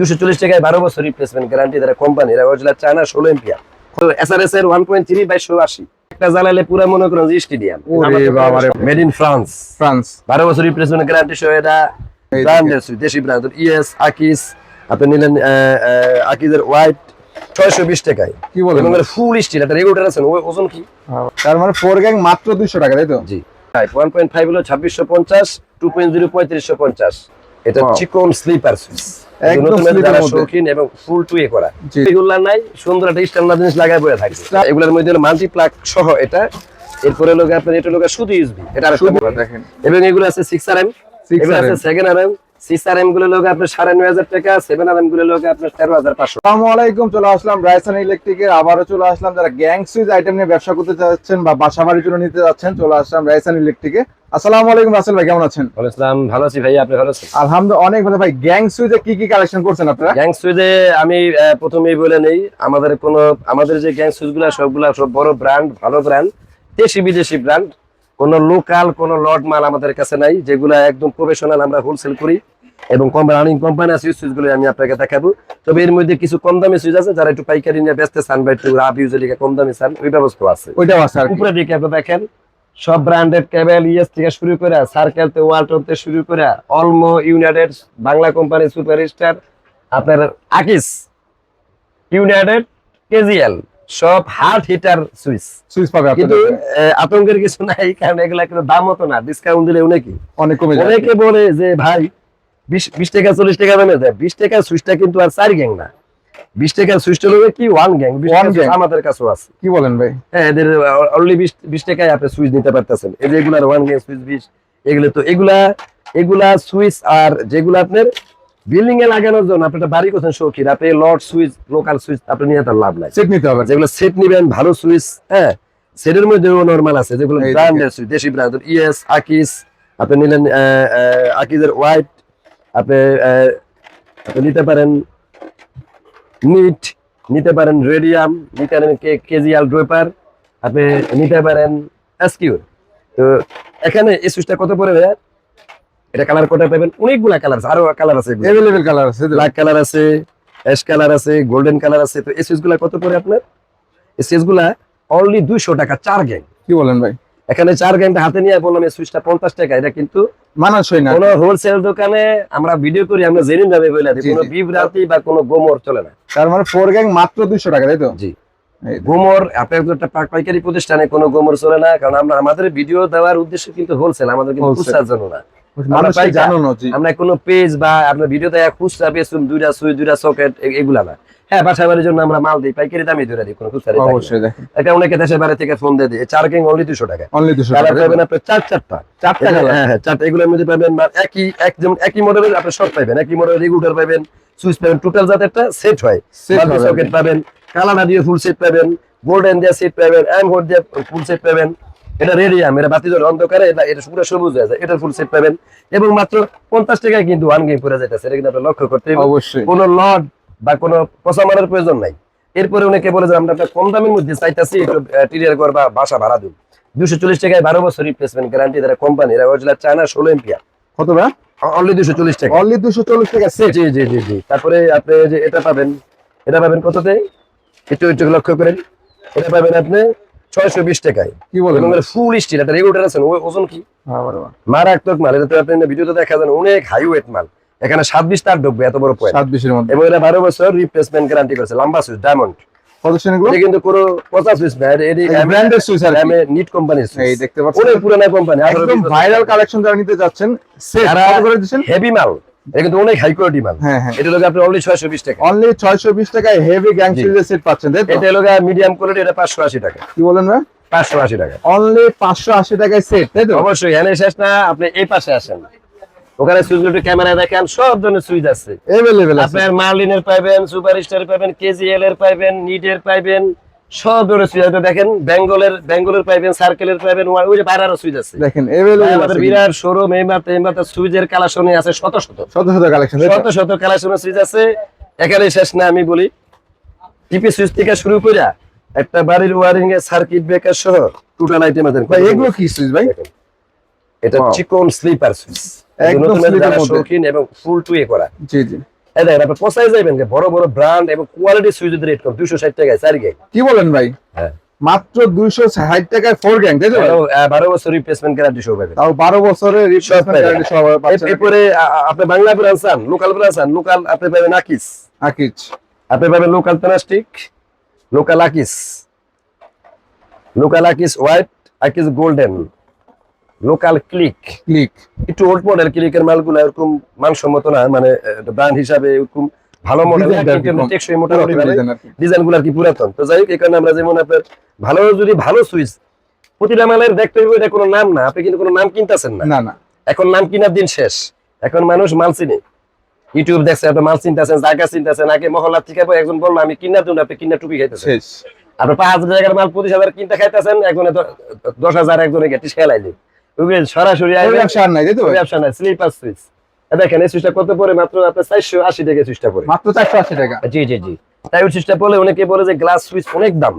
240 টাকায় 12 বছর replacement guarantee দ্বারা company original China 16 ampere SRS এর 1.3 বাই 180 একটা জ্বালালে পুরো মনে করেন যে স্টেডিয়াম ওরে বাবা রে, মেড ইন ফ্রান্স 12 বছর রিপ্লেসমেন্ট গ্যারান্টি সহ এটা ব্র্যান্ডের সুইচ দেশি ব্র্যান্ড ইএস আকিস আপনি নিলেন আকিজের হোয়াইট 620 টাকায় কি বলেন? এবং ফুল স্টিল এটা রেগুলেটর আছে ওজন কি তার মানে 4 গ্যাং মাত্র 200 টাকা, তাই তো? জি 1.5 হলো 2650 2.0 3550 এটা Wow. চিকন স্লিপার সুইচ একদম স্লিপার মধ্যে শৌখিন এবং ফুল টুয়ে করা জি। এগুলা নাই সুন্দর একটা স্ট্যান্ডার্ড জিনিস লাগায় বয়ে থাকবে এগুলোর মধ্যে হলো মাল্টি প্লাগ সহ এটা এরপরে লোক আপনার এটা লোক শুধু ইউএসবি এটা আর শুধু দেখেন, এবং এগুলো আছে 6RM এগুলো আছে 7RM 6RM গুলো লোক আপনার 9500 টাকা 7RM গুলো লোক আপনার 13500। আসসালামু আলাইকুম, চলে আসলাম রাইসান ইলেকট্রিকের, আবারও চলে আসলাম। যারা গ্যাং সুইচ আইটেম নিয়ে ব্যবসা করতে চাচ্ছেন বা বাসা বাড়ির জন্য নিতে যাচ্ছেন, চলে আসলাম রাইসান ইলেকট্রিকে। আসসালামু আলাইকুম রাসেল ভাই, কেমন আছেন? ওয়ালাইকুম আসসালাম, ভালো আছি ভাই, আপনি ভালো আছেন? আলহামদুলিল্লাহ অনেক ভালো। ভাই গ্যাং সুইচে কি কি কালেকশন করছেন আপনারা? গ্যাং সুইচে আমি প্রথমেই বলে নেই আমাদের যে গ্যাং সুইচগুলো সবগুলা সব বড় ব্র্যান্ড, ভালো ব্র্যান্ড, দেশি বিদেশি ব্র্যান্ড, কোনো লোকাল কোনো লট মাল আমাদের কাছে নাই, যেগুলো একদম প্রফেশনাল আমরা হোলসেল করি এবং রানিং কোম্পানি আছে সুইচগুলো আমি আপনাকে দেখাবো। তবে এর মধ্যে কিছু কম দামি সুইচ আছে, যারা একটু পাইকারি নিয়ে ব্যস্ত চান বা একটু রাব ইউজুয়ালি কম দামি চান, ওই ব্যবস্থা আছে। ওইটাও আছে আর কি? উপরে দিকে আপনি দেখেন সব ব্র্যান্ডেড কেবল ইএস থেকে শুরু করে সার্কেল তে ওয়ালটন থেকে শুরু করে Olmo United Bangla company superstar আপনার আকিস ইউনাইটেড কেজিএল সব হার্ট হিটার সুইচ পাবে কিন্তু আপনারা? আতঙ্কের কিছু নাই, কারণ এগুলা কিন্তু দাম মতো না, ডিসকাউন্ট দিলে অনেক কমে যায়। অনেকে বলে যে ভাই 20 টাকা 40 টাকা দামে দেয়। 20 টাকা সুইচটা কিন্তু আর 4 গ্যাং না, 20 টাকা সুইচটা হলো কি 1 গ্যাং। আমাদের কাছেও আছে। কি বলেন ভাই? হ্যাঁ, এদের অনলি 20 টাকায় আপনি সুইচ নিতে পারতেছেন। এই যে এগুলার 1 গ্যাং সুইচ 20, এগুলো তো এগুলা সুইচ। আর যেগুলো আপনার বিল্ডিং এ লাগানোর জন্য আপনি একটা বাড়ি করছেন শৌখিন, আপনি লট সুইচ লোকাল সুইচ আপনি নিয়ে তার লাভ নাই, সেট নিতে হবে। যেগুলো সেট নিবেন ভালো সুইচ। হ্যাঁ, সেটের মধ্যেও নরমাল আছে, যেগুলো এই ব্র্যান্ডের সুইচ দেশি ব্র্যান্ড ইএস আকিস আপনি নিলেন আকিজের হোয়াইট আপনি নিতে পারেন, নিট নিতে পারেন, রেডিয়াম নিতে পারেন, কেজিএল ড্রপার আপনি নিতে পারেন, এসকিউ। তো এখানে এই সুইচটা কত পড়ে ভাইয়া? এটা কালার কোডে পাবেন, অনেকগুলা কালার আছে, আরো কালার আছে, अवेलेबल কালার আছে, ব্ল্যাক কালার আছে, অ্যাশ কালার আছে, গোল্ডেন কালার আছে। তো এই সুইচগুলা কত পড়ে আপনার? এই সুইচগুলা অনলি 200 টাকা 4 গ্যাং। কি বলেন ভাই? এখানে 4 গ্যাংটা হাতে নিয়ে বললাম এই সুইচটা 50 টাকা। এটা কিন্তু মানানসই না। কোন হোলসেল দোকানে আমরা ভিডিও করি, আমরা জেনুইন ভাবে বলে দিই, জি, কোনো জি। বিভ্রান্তি বা কোনো গোমর চলে না। তার মানে 4 গ্যাং মাত্র 200 টাকা, তাই তো? জি, এই গোমর আপনার একটা পাইকারি প্রতিষ্ঠানে কোনো গোমর চলে না, কারণ আমাদের ভিডিও দেওয়ার উদ্দেশ্য কিন্তু হোলসেল, আমাদের কিন্তু Wholesale। খুচরার জন্য না। মানুষ পাইকার। জানো না। জি, আমরা কোনো পেজ বা আপনার ভিডিও দেয়া খুচরা পেছুন দুইটা সুই দুইটা সকেট এগুলা না। হ্যাঁ, বাসা বাড়ির জন্য আমরা মাল দিই, পাইকারি দামে ধরে দিই, কোনো খুচরা দিই না। অবশ্যই দেখেন এটা অনেকে দেশের বাইরে থেকে ফোন দিয়ে দিই। 4 গ্যাং অনলি 200 টাকা। অনলি 200 কালার টাকা। পাবেন আপনি চারটা। কালার। হ্যাঁ, চারটা। এগুলোর মধ্যে পাবেন একই মডেলের আপনি সব পাবেন, একই মডেলের রেগুলেটর পাবেন, সুইচ পাবেন, টোটাল যাতে একটা সেট হয়। Set মাল্টি হবে। সকেট পাবেন, কালার দিয়ে ফুল সেট পাবেন, গোল্ডেন দিয়ে সেট পাবেন, হোড দিয়ে ফুল সেট পাবেন। এটা রেডিয়াম, এটা বাতি জ্বলে অন্ধকারে এটা পুরো সবুজ হয়ে যায়, এটার ফুল সেট পাবেন। এবং মাত্র 50 টাকায় কিন্তু 1 গ্যাং পড়ে যাইতেছে। এটা কিন্তু আপনি লক্ষ্য করতে হবে। অবশ্যই। কোনো লট বা কোনো পচামানের প্রয়োজন নাই। এরপরে অনেকে বলে যে আমরা একটা কম দামের মধ্যে চাইতেছি, একটু টিরিয়ার ঘর বা বাসা ভাড়া দিন। 240 টাকায় 12 বছর রিপ্লেসমেন্ট গ্যারান্টি দ্বারা কোম্পানি অরিজিনাল চায়না 16 এম্পিয়ার কত ভাই? অনলি 240 টাকা। অনলি 240 টাকা সেট। জি জি জি জি। তারপরে আপনি যে এটা পাবেন কততে? একটু লক্ষ্য করেন, এটা পাবেন আপনি 620 টাকায়। কি বলেন? ফুল স্টিল একটা রেগুলেটর আছে, ওজন কি মারাত্মক মাল। এটা তো আপনি ভিডিওতে দেখা যান অনেক হাই ওয়েট মাল। এখানে 720 তার ঢুকবে, এত বড় পয়েন্ট। 720 এর মধ্যে এবং এটা 12 বছর রিপ্লেসমেন্ট গ্যারান্টি করেছে, লম্বা সুইচ ডায়মন্ড। কত শুনে গুলো? এটা কিন্তু কোনো পচা সুইচ না, এটা ব্র্যান্ডের সুইচ আর কি। নিট কোম্পানির সুইচ। এই দেখতে পাচ্ছেন অনেক পুরানা কোম্পানি, একদম ভাইরাল কালেকশন যারা নিতে যাচ্ছেন সেট কত করে দিবেন? হেভি মাল, এটা কিন্তু অনেক হাই কোয়ালিটি মাল। হ্যাঁ হ্যাঁ, এটা লোক আপনি অনলি 620 টাকা। অনলি 620 টাকায় হেভি গ্যাং জি। সুইচের সেট পাচ্ছেন, তাই তো? এটা লোক মিডিয়াম কোয়ালিটি, এটা 580 টাকা। কি বলেন ভাই? 580 টাকা। অনলি 580 টাকায় সেট, তাই তো? অবশ্যই এনে শেষ না, আপনি এই পাশে আসেন, ওখানে সুইচগুলো একটু ক্যামেরায় দেখেন, সব ধরনের সুইচ আছে। अवेलेबल আছে। আপনার মার্লিনের পাইবেন, সুপারস্টার পাইবেন, কেজিএল এর পাইবেন, নিটের পাইবেন, সব ধরনের সুইচ আছে। দেখেন বেঙ্গলের পাইবেন, সার্কেলের পাইবেন, ওই যে বাইরেরও সুইচ আছে। দেখেন अवेलेबल আমাদের আছে। বিরাট শোরুম, এই মাত্র সুইচের কালেকশনে আছে শত কালেকশন, শত কালেকশনের সুইচ আছে। এখানে শেষ না, আমি বলি টিপি সুইচ থেকে শুরু করে একটা বাড়ির ওয়ারিং এর সার্কিট ব্রেকার সহ টোটাল আইটেম আছে। ভাই এগুলো কি সুইচ ভাই? দেখেন, এটা Wow. চিকন স্লিপার সুইচ, একদম একদম sleeper মধ্যে। শৌখিন এবং ফুল টুয়ে করা। জি জি। এই দেখেন আপনি পচাই যাবেন যে বড় বড় ব্র্যান্ড এবং কোয়ালিটি সুইচ যদি রেট কম 260 টাকায় 4 গ্যাং। কি বলেন ভাই? হ্যাঁ মাত্র 260 টাকায় 4 গ্যাং, তাই তো ভাই? 12 বছর রিপ্লেসমেন্ট গ্যারান্টি সহ পাবেন। তাও 12 বছরের রিপ্লেসমেন্ট পাবেন। গ্যারান্টি সহ পাচ্ছেন। এরপরে আপনি বাংলা ব্র্যান্ড চান, লোকাল ব্র্যান্ড চান, লোকাল আপনি পাবেন আকিস, আকিজ, আপনি পাবেন লোকাল প্লাস্টিক, লোকাল আকিস, লোকাল আকিস হোয়াইট, আকিস গোল্ডেন, লোকাল ক্লিক। ক্লিক, একটু ওল্ড মডেল ক্লিকের মালগুলো এরকম মানসম্মত না, মানে ব্র্যান্ড হিসাবে এরকম ভালো মডেল ডিজাইনটা আর কি কম। টেকসই মোটামুটি ডিজাইন আর কি। ডিজাইন গুলো আর কি পুরাতন। তো যাই হোক এই কারণে আমরা যেমন আপনার ভালো যদি ভালো সুইচ প্রতিটা মালের দেখতে হবে, এটা কোনো নাম না, আপনি কিন্তু কোনো নাম কিনতেছেন না। না না, এখন নাম কিনার দিন শেষ, এখন মানুষ মাল চিনে, ইউটিউব দেখছে আপনি মাল চিনতেছেন, জায়গা চিনতেছেন। আগে মহল্লা থেকে একজন বললো আমি কিনার জন্য, আপনি কিনা টুপি খাইতেছেন। শেষ। আপনি 5,000 টাকার মাল 25,000 কিনতে খাইতেছেন, একজনে 10,000 একজনে গেটি খেলাইলি সরাসরি কোনো ব্যবসা আর নাই, তাই তো ভাই? ব্যবসা নাই। স্লিপার সুইচ দেখেন, এই সুইচটা কত পরে? মাত্র আপনার 480 টাকা সুইচটা পরে। মাত্র 480 টাকা। জি জি জি। তাই ওই সুইচটা বলে অনেকে বলে যে গ্লাস সুইচ অনেক দাম,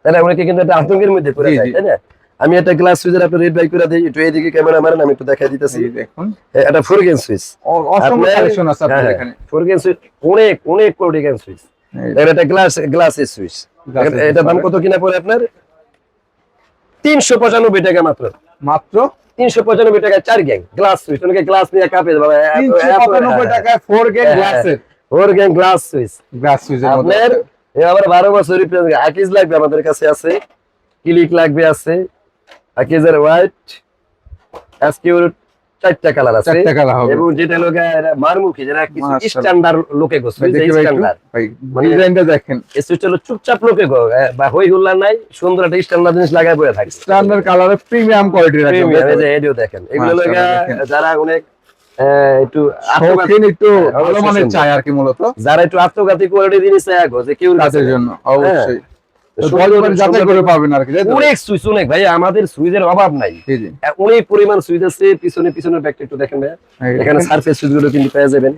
তাই না? অনেকে কিন্তু এটা আতঙ্কের মধ্যে পড়ে জি, যায়, জি। তাই না? আমি একটা গ্লাস সুইচের আপনার রেড বাই করে দিই, একটু এইদিকে ক্যামেরা মারেন, আমি একটু দেখাই দিতেছি। এই দেখুন, এটা 4 গেন সুইচ, অসংখ্য কালেকশন আছে আপনাদের এখানে। 4 গেন সুইচ, অনেক অনেক কোটি গেন সুইচ। এই এটা গ্লাসের সুইচ। গ্লাসের এটা দাম সুইচ কত কিনা পড়ে আপনার? 395 টাকা মাত্র। মাত্র 395 টাকায় 4 গ্যাং গ্লাস সুইচ। অনেকে গ্লাস নিয়ে কাঁপে বাবা, 395 টাকায় 4 গ্যাং গ্লাসের। 4 গ্যাং গ্লাস সুইচ গ্লাস সুইচের মধ্যে আপনার। আবার 12 বছর রিপ্লেস আকিজ লাগবে আমাদের কাছে আছে, ক্লিক লাগবে আছে, আকিজের হোয়াইট, এসকিউর 4টা কালার আছে 4টা কালার হবে। এবং যেটা লোকে মারমুখী, যেটা কিছু মাশাআল্লাহ। স্ট্যান্ডার্ড লোকে গোস ভাই দেখি ভাই একটু, স্ট্যান্ডার্ড। ভাই মানে ডিজাইনটা দেখেন। এই সুইচটা হলো চুপচাপ লোকে গো, বা হই হুল্লা নাই, সুন্দর একটা স্ট্যান্ডার্ড জিনিস লাগায় পড়ে থাকে। স্ট্যান্ডার্ড কালারে প্রিমিয়াম কোয়ালিটির একদম। প্রিমিয়াম, এই যে এডিও দেখেন, এগুলো লোকে মাশাআল্লাহ, দেখেন। যারা অনেক একটু শৌখিন, একটু হ্যাঁ, ভালো অবশ্যই মানের সুন্দর। চাই আর কি মূলত যারা একটু আত্মঘাতী কোয়ালিটি জিনিস চায় গো, যে কেউ তাদের জন্য অবশ্যই সুন্দর- বলবেন যাচাই করে পাবেন আর কি, তাই তো? অনেক সুইচ, অনেক ভাই, আমাদের সুইচের অভাব নাই, জি জি। অনেক পরিমাণ সুইচ আছে। পিছনের ব্যাগটা একটু দেখেন ভাই, এই এখানে দেখেন। সারফেস সুইচ গুলো কিন্তু পেয়ে যাবেন।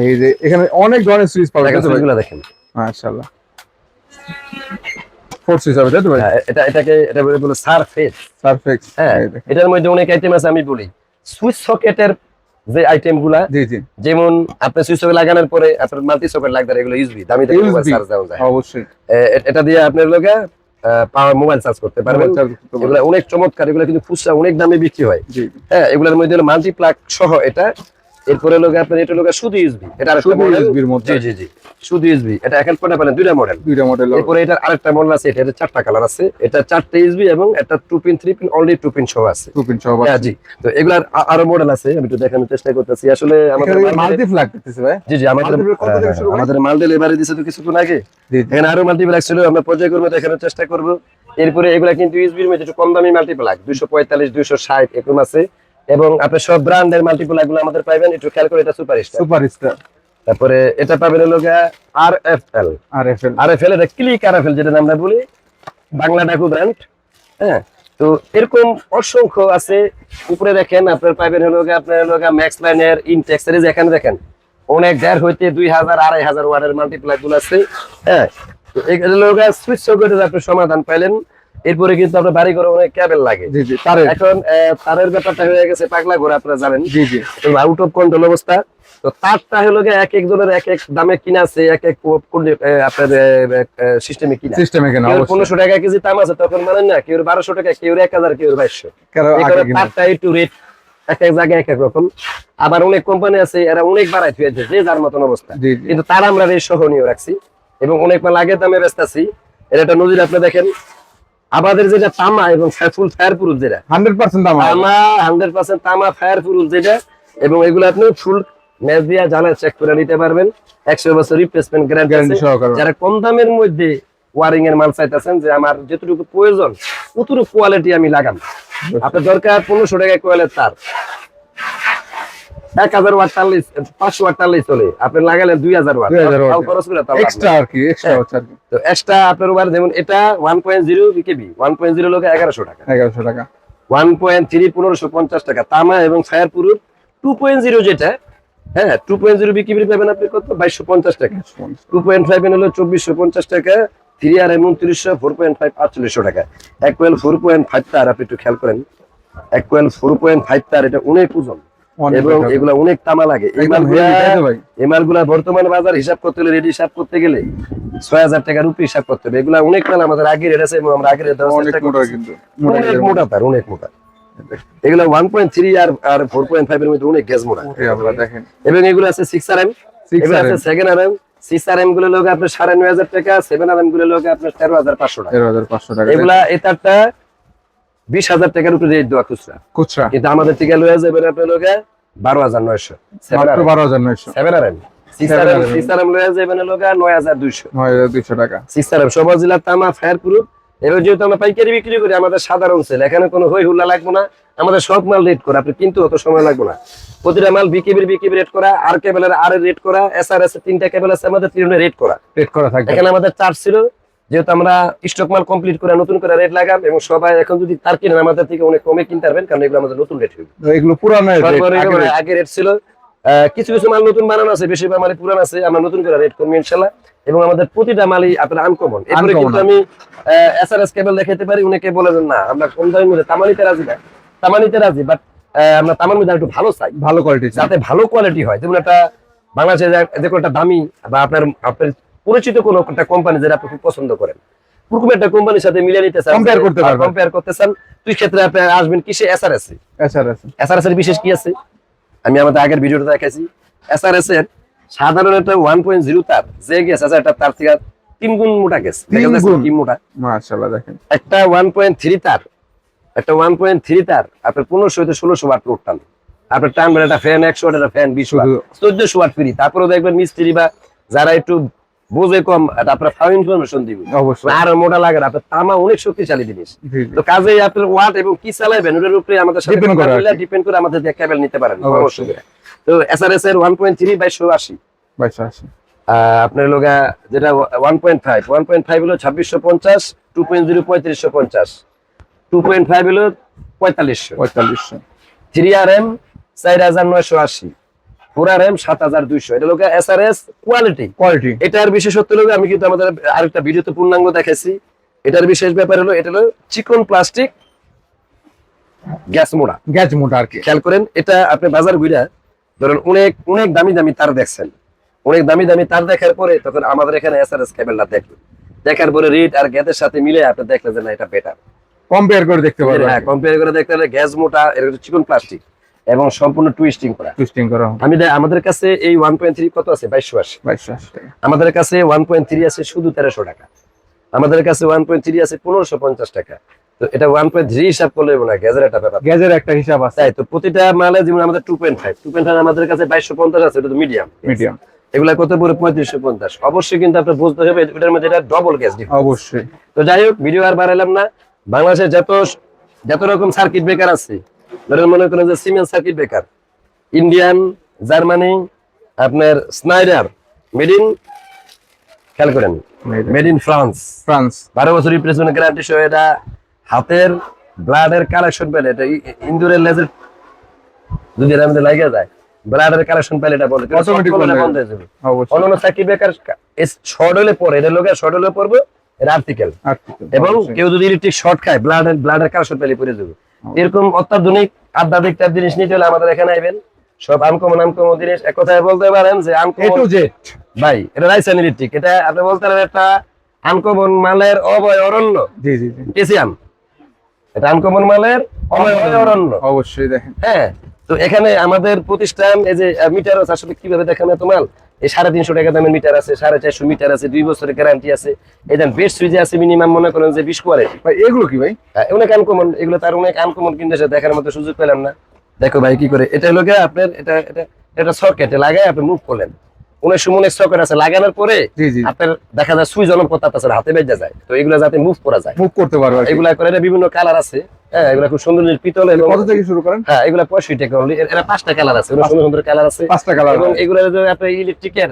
এই যে এখানে অনেক ধরনের সুইচ পাবেন, দেখেন তাই তো ভাই? সুইচ গুলো দেখেন। মাশাআল্লাহ, 4 সুইচ হবে, তাই তো ভাই? হ্যাঁ, এটা বলে সারফেস। পারফেক্ট। হ্যাঁ, এই দেখেন। এটার মধ্যে অনেক আইটেম আছে। আমি বলি সুইচ সকেটের যে আইটেম গুলা, জি জি, যেমন আপনি সুইচ সকেট লাগানোর পরে আপনার মাল্টি সকেট লাগবে, এগুলো ইউএসবি দামি দামি মোবাইল USB চার্জ দেওয়া যায়। অবশ্যই। এটা দিয়ে আপনার লোকে পাওয়ার মোবাইল চার্জ করতে পারবেন। মোবাইল চার্জ করতে পারবেন। এগুলো অনেক চমৎকার, এগুলো কিন্তু খুচরা অনেক দামে বিক্রি হয়। জি, হ্যাঁ, এগুলোর মধ্যে হলো মাল্টি প্লাগ সহ এটা। এরপরে লোকে আপনার এটা লোকে শুধু ইউএসবি, এটা আরেকটা শুধু মডেল। USB র মধ্যে। জি জি জি, শুধু ইউএসবি। এটা এখন কোনটা পেলেন? দুইটা মডেল। দুইটা মডেল। এরপরে এটার আরেকটা মডেল আছে, এটা 4টা কালার আছে। এটা 4টা ইউএসবি এবং একটা 2 পিন 3 পিন, অনলি 2 পিন সহ আছে। 2 পিন সহ হ্যাঁ আছে। জি। তো এগুলার আরো মডেল আছে, আমি একটু দেখানোর চেষ্টা করতেছি। আসলে আমাদের এখানে মাল্টি ফ্ল্যাগ দিতেছে ভাই। জি জি, আমাদের মাল্টিপ্লাগ কত থেকে শুরু ভাই? আমাদের মাল ডেলিভারি দিছে তো কিছুক্ষণ আগে। জি জি। এখানে আরো মাল্টিপ্লাগ ছিল, আমরা পর্যায়ক্রমে দেখানোর চেষ্টা করব। এরপরে এগুলা কিন্তু ইউএসবির মধ্যে একটু কম দামি মাল্টিপ্লাগ 245 260 এরকম আছে। এবং আপনি সব ব্র্যান্ডের মাল্টিপ্লাগ গুলো আমাদের পাবেন। একটু খেয়াল করে, এটা সুপারস্টার। সুপারস্টার। তারপরে এটা পাবেন হলো আরএফএল। আরএফএল। আরএফএল এটা ক্লিক আরএফএল যেটা আমরা বলি, বাংলা ডাকু ব্র্যান্ড। হ্যাঁ, তো এরকম অসংখ্য আছে। উপরে দেখেন আপনার পাবেন হলো ম্যাক্স লাইনের ইনটেক্স এর, এখানে দেখেন অনেক 1.5 হইতে 2000 2500 ওয়াটের মাল্টিপ্লাগ গুলো আছে। হ্যাঁ, তো এগুলো সুইচ সকেটের আপনি সমাধান পাইলেন। এরপরে কিন্তু আপনার বাড়ি ঘরে অনেক কেবল লাগে। জি জি, তারের। এখন তারের ব্যাপারটা হয়ে গেছে পাগলা ঘোরা, আপনারা জানেন। জি জি। আউট অফ কন্ট্রোল অবস্থা। তো তারটা হলো এক একজনের এক এক দামে কিনা আছে, এক এক আপনার সিস্টেমে কিনা। সিস্টেমে কেন কেউ অবশ্যই। 1500 টাকা কেজি দাম আছে, তখন মানেন না, কেউ 1200 টাকা, কেউ 1000, কেউ 2200। কারো এই আগে করে কিনা। তারটা একটু রেট এক এক জায়গায় এক এক রকম। আবার অনেক কোম্পানি আছে এরা অনেক বাড়াই থুয়েছে, যে যার মতন অবস্থা। জি জি। কিন্তু তার আমরা রেট সহনীয় রাখছি এবং অনেক মাল আগের দামে বেচতাছি। এর একটা নজির আপনি দেখেন, আমাদের যেটা তামা এবং ফুল ফায়ার প্রুফ, যেটা 100% দাম হবে। তামা 100% তামা ফায়ার প্রুফ যেটা, এবং এগুলো আপনি ফুল ম্যাচ দিয়ে জ্বালা চেক করে নিতে পারবেন। 100 বছর রিপ্লেসমেন্ট গ্যারান্টি গ্যারান্টি আছে। সহকারে। যারা কম দামের মধ্যে ওয়ারিং এর মাল চাইতেছেন, যে আমার যতটুকু প্রয়োজন ততটুকু কোয়ালিটি আমি লাগাম, আপনার দরকার 1500 টাকা কোয়েলের তার, 1000 ওয়াট টানলে 500 ওয়াট টানলে চলে, আপনি লাগালেন 2000 ওয়াট, 2000 ওয়াট। তাও খরচ করে তাও লাভ এক্সট্রা নাই। আর কি, এক্সট্রা হচ্ছে আর কি। তো এক্সট্রা আপনার ওভার, যেমন এটা 1.0 বিকেবি, 1.0 লোকে 1100 টাকা, 1100 টাকা। 1.3 1550 টাকা। তামা এবং ফায়ার প্রুফ 2.0 যেটা, হ্যাঁ 2.0 বিক্রি পাবেন আপনি কত? 2250 টাকা। 2.5 হলো 2450 টাকা। 3 আর 2900, 4.5 4800 টাকা। এক কোয়েল 4.5 তার, আপনি একটু খেয়াল করেন, এক কোয়েল 4.5 তার, এটা অনেক ওজন। অনেক এবং better। এগুলা অনেক তামা লাগে। এই একদম মালগুলা heavy, তাই তো ভাই? এই মালগুলা বর্তমান বাজার হিসাব করতে হলে রেডি হিসাব করতে গেলে ৬,০০০ টাকার উপরে হিসাব করতে হবে। এগুলা অনেক মাল আমাদের আগে রেট আছে এবং আমরা আগে রেট দেওয়ার অনেক চেষ্টা মোটা করতেছি। কিন্তু মোটা অনেক এর মোটা তার, অনেক মোটা। এগুলা 1.3 আর 4.5 এর মধ্যে অনেক গ্যাস মোটা। মধ্যে। আপনারা দেখেন এবং এগুলো আছে 6RM, 6RM এগুলো আছে 7RM। 6RM গুলো লোক আপনার 9,500 টাকা, 7RM গুলো লোক আপনার 13,500 টাকা। 13,500 টাকা এগুলা এটারটা 20,000 টাকার উপরে রেট দেওয়া খুচরা, খুচরা কিন্তু আমাদের থেকে লয়ে যাবেন আপনার লোক 12,900। মাত্র 12,900 7RM 6RM লয়ে যাবেন লোক 9,200। 9,200 টাকা। 6RM সবুজ জেলার তামা ফায়ার প্রুফ। এবার যেহেতু আমরা পাইকারি বিক্রি করি, আমাদের সাধারণ সেল, এখানে কোনো হই হুল্লা লাগবে না। আমাদের সব মাল রেট করা, আপনি কিন্তু অত সময় লাগবে না। প্রতিটা মাল বিকিবির রেট করা, আর কেবলের আর রেট করা, এসআরএস 3টা কেবল আছে আমাদের 3টা রেট করা। রেট করা থাকবে। এখানে আমাদের চার্জ ছিল, যেহেতু আমরা স্টক মাল কমপ্লিট করে নতুন করে রেট লাগাম এবং সবাই এখন যদি তার কিনেন আমাদের থেকে অনেক কমে কিনতে পারবেন, কারণ এগুলো আমাদের নতুন রেট হবে। এগুলো পুরানো রেট, তারপরে আগের rate। আগে রেট ছিল। কিছু কিছু মাল নতুন বানানো আছে, বেশিরভাগ মাল পুরান আছে, আমরা নতুন করে রেট করবো ইনশাল্লাহ। এবং আমাদের প্রতিটা মালই আপনার আনকমন। এরপরে কিন্তু আমি এসআরএস কেবল দেখাতে পারি, অনেকে বলে যে না আমরা কম দামের মধ্যে তামানিতে রাজি না, তামানিতে রাজি, বাট আমরা তামার মধ্যে একটু ভালো চাই, ভালো কোয়ালিটি যাতে ভালো কোয়ালিটি হয়। যেমন একটা বাংলাদেশে যে কোনো একটা দামি বা আপনার আপনার পরিচিত কোনো একটা কোম্পানি যেটা আপনি খুব পছন্দ করেন, ওরকম একটা কোম্পানির সাথে মিলিয়ে নিতে চান, Compare করতে পারবেন। কম্পেয়ার করতে চান, তুই ক্ষেত্রে আপনি আসবেন কিসে? এসআরএস। এসআরএস এসআরএস এর বিশেষ কি আছে আমি আমাদের আগের ভিডিওতে দেখাইছি। এসআরএস এর সাধারণ একটা 1.0 তার যে গ্যাস আছে, এটা তার থেকে 3 গুণ মোটা গ্যাস, দেখা যাচ্ছে গুণ। কি মোটা। মাশাআল্লাহ দেখেন। একটা 1.3 তার, একটা 1.3 তার আপনার 1500 হতে 1600 ওয়াট লোড টান। আপনার টানবেন একটা ফ্যান 100 ওয়াট, একটা ফ্যান 20 ওয়াট, 1400 ওয়াট ফ্রি। তারপরে দেখবেন মিস্ত্রি বা যারা একটু বোঝে কম, এটা আপনার ফাউল ইনফরমেশন দিবে। অবশ্যই। আর মোটা লাগে না, আপনার তামা অনেক শক্তিশালী জিনিস। জি, জি। তো কাজেই আপনার ওয়াট এবং কি চালাবেন ওটার উপরে আমাদের সাথে Depend করে আর কি। ডিপেন্ড করে আমাদের দিয়ে কেবল নিতে পারেন অবশ্যই। পরামর্শ করে। তো এসআরএস এর 1.3 বাই 180, 2280 আপনার লোগা যেটা 1.5 হলো 2650, 2.0 3550, 2.5 হলো 4500, 4500 3RM 4980, 4RM 7200। এটা লোগা এসআরএস কোয়ালিটি। কোয়ালিটি। এটার বিশেষত্ব হলো, আমি কিন্তু আমাদের আরেকটা ভিডিওতে পূর্ণাঙ্গ দেখাইছি, এটার বিশেষ ব্যাপার হলো এটা হলো চিকন প্লাস্টিক গ্যাস মোড়া। গ্যাস মোটা আর কি। খেয়াল করেন, এটা আপনি বাজার ঘুরা ধরেন অনেক অনেক দামি দামি তার দেখছেন, অনেক দামি দামি তার দেখার পরে তখন আমাদের এখানে এসআরএস কেবলটা দেখবেন, দেখার পরে রেট আর গ্যাসের সাথে মিলে আপনি দেখলেন যে না এটা বেটার। কম্পেয়ার করে দেখতে পারবেন। হ্যাঁ, কম্পেয়ার করে দেখতে হলে গ্যাস মোটা, এর চিকন প্লাস্টিক এবং সম্পূর্ণ টুইস্টিং করা। টুইস্টিং করা আমাদের কাছে এই 1.3 কত আছে? 2280। 2280 টাকা। আমাদের কাছে 1.3 আছে শুধু 1300 টাকা। আমাদের কাছে 1.3 আছে 1550 টাকা। তো এটা 1.3 হিসাব করলে না, গ্যাসের একটা ব্যাপার। গ্যাসের একটা হিসাব আছে। তাই তো প্রতিটা মালে যেমন আমাদের 2.5 আমাদের কাছে 2250 আছে, এটা তো মিডিয়াম। মিডিয়াম। এগুলা কত পড়ে? 3550। অবশ্যই কিন্তু আপনার বুঝতে হবে এটার মধ্যে এটা ডবল গ্যাস ডিফারেন্স। অবশ্যই। তো যাই হোক, ভিডিও আর বাড়াইলাম না। বাংলাদেশে যত রকম সার্কিট ব্রেকার আছে, ধরেন মনে করেন যে siemens circuit breaker, Indian, Germany, আপনার স্নাইডার, খেয়াল করেন মেড ইন ফ্রান্স, ফ্রান্স 12 বছর রিপ্লেসমেন্ট গ্যারান্টি সহ। এটা হাতের ব্লাডের কালেকশন পেলে, এটা ইন্দুরের লেজের যদি এর মধ্যে লাগে যায়, ব্লাডের কালেকশন পেলে এটা বলে অটোমেটিক বন্ধ হয়ে যাবে। অবশ্যই। অন্যান্য সার্কিট ব্রেকার শর্ট হলে পরে এটা লোকের শর্ট হলে পড়বে এর আর্টিকেল, এবং কেউ যদি ইলেকট্রিক শর্ট খায় ব্লাডের কালেকশন পেলে পড়ে যাবে। এরকম অত্যাধুনিক আধ্যাত্মিক টাইপ জিনিস নিতে হলে আমাদের এখানে আইবেন। সব আনকমন জিনিস। এক কথায় বলতে পারেন যে এ টু জেড ভাই, এটা রাইসান ইলেকট্রিক। এটা আপনি বলতে পারেন একটা আনকমন মালের অভয় অরণ্য। জি জি জি। কেসিয়াম, এটা আনকমন মালের অভয় অরণ্য। অবশ্যই দেখেন। হ্যাঁ, তো এখানে আমাদের প্রতিষ্ঠান এই যে মিটার আছে, আসলে কিভাবে দেখানো এত মাল। এই 350 টাকা দামের মিটার আছে, 450 মিটার আছে, 2 বছরের গ্যারান্টি আছে। এই দেন বেস্ট সুইচে আছে মিনিমাম মনে করেন যে 20 কোয়ালিটি। ভাই এগুলো কি ভাই? অনেক আনকমন, এগুলো তার অনেক আনকমন, কিন্তু সেটা দেখার মতো সুযোগ পেলাম না। দেখো ভাই কি করে, এটা হলো আপনার এটা সকেটে লাগায় আপনি মুভ করলেন। অনেক সময় অনেক সকেট আছে লাগানোর পরে জি জি। আপনার দেখা যায় সুইচ অন করতে আছে, হাতে বেজে যায়। তো এগুলো যাতে মুভ করা যায়, মুভ করতে পারবে আর কি। এগুলা করে, এটা বিভিন্ন কালার আছে। হ্যাঁ, এগুলা খুব সুন্দর পিতল। এবং কত থেকে শুরু করেন? হ্যাঁ, এগুলা 65 টাকা only। এরা 5টা কালার আছে, অনেক সুন্দর সুন্দর কালার আছে। 5টা কালার। এবং এগুলা যে আপনার ইলেকট্রিকের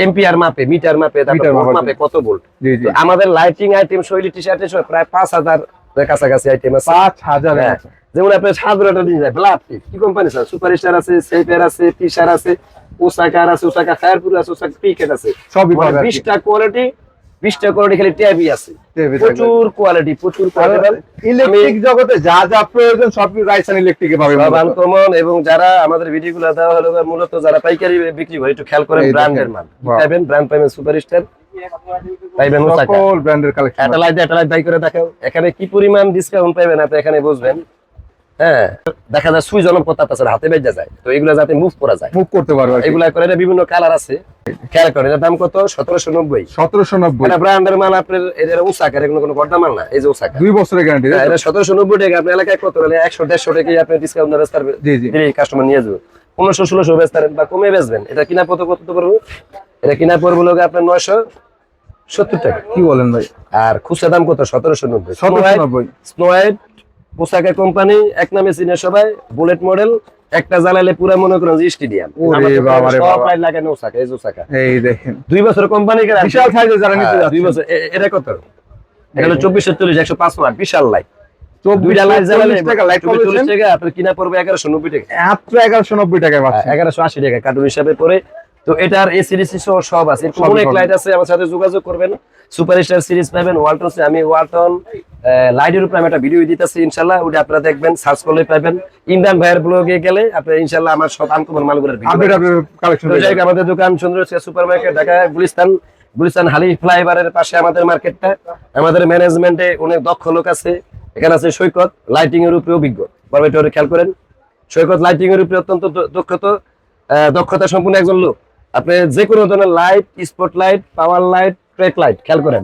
এম্পিয়ার মাপে, মিটার মাপে, তারপর মিটার ভোল্ট মাপে। মাপে কত ভোল্ট। জি জি। তো আমাদের লাইটিং আইটেম সহ ইলেকট্রিক আইটেম সহ প্রায় 5000 এর কাছাকাছি আইটেম আছে। 5000 হ্যাঁ, যেমন আপনার সাধারণটা দিয়ে যায় ব্লাড কি কোম্পানি স্যার, সুপারস্টার আছে, সেফার আছে, টিশার আছে, ওসাকার আছে, ওসাকা ফায়ারপ্রুফ আছে, ওসাকা পিকেট আছে, সবই পাবে আর কি। 20টা কোয়ালিটি 20টা কোয়ালিটি খালি ট্যাবই আছে, প্রচুর কোয়ালিটি, প্রচুর কোয়ালিটি। ইলেকট্রিক জগতে যা যা প্রয়োজন সব রাইসান ইলেকট্রিকে পাবেন। সব আনকমন, এবং যারা আমাদের ভিডিওগুলো দেওয়া হলো মূলত যারা পাইকারি বিক্রি করে একটু খেয়াল করেন, এই ব্র্যান্ডের দেখেন। মাল বাহ। পাইবেন, ব্র্যান্ড পাইবেন সুপারস্টার, পাইবেন ওসাকা। সকল ব্র্যান্ডের কালেকশন অ্যাটালাইট বাই করে দেখাও, এখানে কি পরিমাণ ডিসকাউন্ট পাবেন আপনি এখানে বুঝবেন। হ্যাঁ, দেখা যায় সুই জনম কথা আছে, হাতে বেজে যায়, তো এগুলো যাতে মুভ করা যায়, মুভ করতে পারবে আর কি। এগুলা করে, এটা বিভিন্ন কালার আছে, খেয়াল করেন। এটার দাম কত? 1790। 1790, এটা ব্র্যান্ডের মাল, আপনার এটা ওসাকা, এর কোনো গড্ডা মাল না, এই যে ওসাকা। 2 বছরের গ্যারান্টি। এটা 1790 টাকা, আপনার এলাকায় কত হলে 100-150 টাকা আপনি ডিসকাউন্ট বেচতে পারবেন। জি জি, কাস্টমার নিয়ে যাবে 1500-1600 বেচতে পারেন, বা কমে বেচবেন। এটা কিনা কত পড়বে? এটা কিনা পড়বে লোক আপনার 970 টাকা। কি বলেন ভাই? আর খুচরা দাম কত? 1790। 1790। স্নো হোয়াইট ওসাকা কোম্পানি, এক নামে চিনে সবাই, বুলেট মডেল, একটা জ্বালালে পুরো মনে করেন যে স্টেডিয়াম। ওরে বাবা রে সব বাবা। লাইট লাগানো ওসাকা, এই যে ওসাকা। এই দেখেন 2 বছর কোম্পানি গ্যারান্টি, বিশাল সাইজে যারা নিতে যাচ্ছে। 2 বছর। এটা কত? এটা হলো 2440, 105 ওয়াট, বিশাল লাইট। 24 দুইটা লাইট জ্বালালে টাকা লাইট 24 পাবেন। টাকা, আপনার কিনা পড়বে 1190 টাকা। মাত্র 1190 টাকায় পাচ্ছেন। 1180 টাকা কার্টুন হিসাবে পড়ে। তো এটার এই সিরিজ সব আছে, এরকম সবই অনেক পাবেন। লাইট আছে, আমার সাথে যোগাযোগ করবেন। সুপারস্টার সিরিজ পাবেন, ওয়ালটন, আমি ওয়ালটন লাইটের উপরে আমি একটা ভিডিও দিতেছি, ইনশাআল্লাহ ওটা আপনারা দেখবেন, সার্চ করলে পাবেন। ইমরান ভাইয়ের ব্লগে গেলে আপনি ইনশাআল্লাহ আমার সব আনকমন মালগুলোর ভিডিও আপডেট কালেকশন। তো যাই হোক, আমাদের দোকান সুন্দর সুপার মার্কেট, ঢাকা গুলিস্তান হালি ফ্লাইওভারের পাশে আমাদের মার্কেটটা। আমাদের ম্যানেজমেন্টে অনেক দক্ষ লোক আছে। এখানে আছে সৈকত, লাইটিং এর উপরে অভিজ্ঞ, বরবেটা খেয়াল করেন। সৈকত লাইটিং এর উপরে অত্যন্ত দক্ষতা সম্পন্ন একজন লোক। আপনি যে কোনো ধরনের লাইট, স্পট লাইট, পাওয়ার লাইট, ট্রেক লাইট খেয়াল করেন,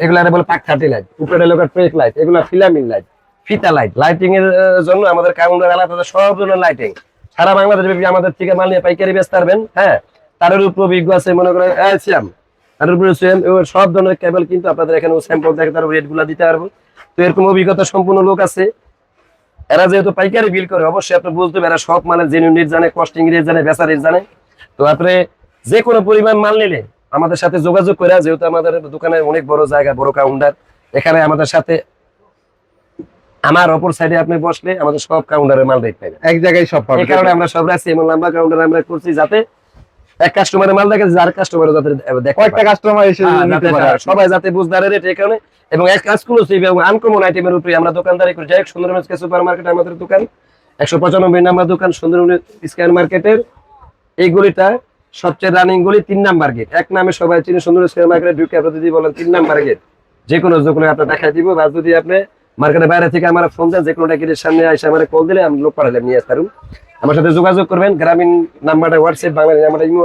এগুলা বলে পাকখাটি লাইট, উপরে লোক ট্রেক লাইট, এগুলা ফিলামিং লাইট, ফিতা লাইট। লাইটিং এর জন্য আমাদের কাউন্টার আলাদা সব ধরনের লাইটিং সারা বাংলাদেশে আমাদের থেকে মাল নিয়ে পাইকারি বেচতে পারবেন। হ্যাঁ, তার উপর অভিজ্ঞ আছে, মনে করেন সিয়াম, তার উপরে সিয়াম, সব ধরনের কেবল কিন্তু আপনাদের এখানে স্যাম্পল দেখে তার রেট গুলা দিতে পারবো। তো এরকম অভিজ্ঞতা সম্পূর্ণ লোক আছে। এরা যেহেতু পাইকারি বিল করে, অবশ্যই আপনি বুঝতে পারেন এরা সব মালের জেনুইন রেট জানে, কস্টিং রেট জানে, বেচা রেট জানে। তো আপনি যে কোনো পরিমাণ মাল নিলে আমাদের সাথে যোগাযোগ করে, যেহেতু আমাদের দোকানের অনেক বড় জায়গা, বড় কাউন্টার, এখানে আমাদের সাথে আমার অপর সাইডে আপনি বসলে আমাদের সব কাউন্টারের মাল রেট পাবেন, এক জায়গায় সব পাবেন। এই কারণে আমরা সব রাখছি এমন লম্বা কাউন্টার আমরা করছি, যাতে এক কাস্টমারের মাল দেখে যার কাস্টমার যাতে দেখতে কয়েকটা পারে। কাস্টমার এসে নিতে পারে। সবাই যাতে বুঝদারে রেট, এই কারণে। এবং এক এক্সক্লুসিভ এবং আনকমন আইটেমের উপরে আমরা দোকানদারি করি। যাই হোক, সুন্দরবন সুপার মার্কেট আমাদের দোকান, 195 নাম্বার দোকান, সুন্দরবন স্কয়ার মার্কেটের এই গলিটা সবচেয়ে রানিং গলি, 3 নাম্বার গেট। এক নামে সবাই চিনে সুন্দরবন স্কয়ার মার্কেটে ঢুকে আপনি যদি বলেন 3 নাম্বার গেট, যে কোনো দোকানে আপনার দেখাই দিব। বা যদি আপনি মার্কেটের বাইরে থেকে আমার ফোন দেন, যে কোনো গেটের সামনে এসে আমার কল দিলে আমি লোক পাঠালে নিয়ে আসতে পারবো। আমার সাথে যোগাযোগ করবেন। গ্রামীণ নাম্বারটা হোয়াটসঅ্যাপ, বাংলা নাম্বারটা ইমো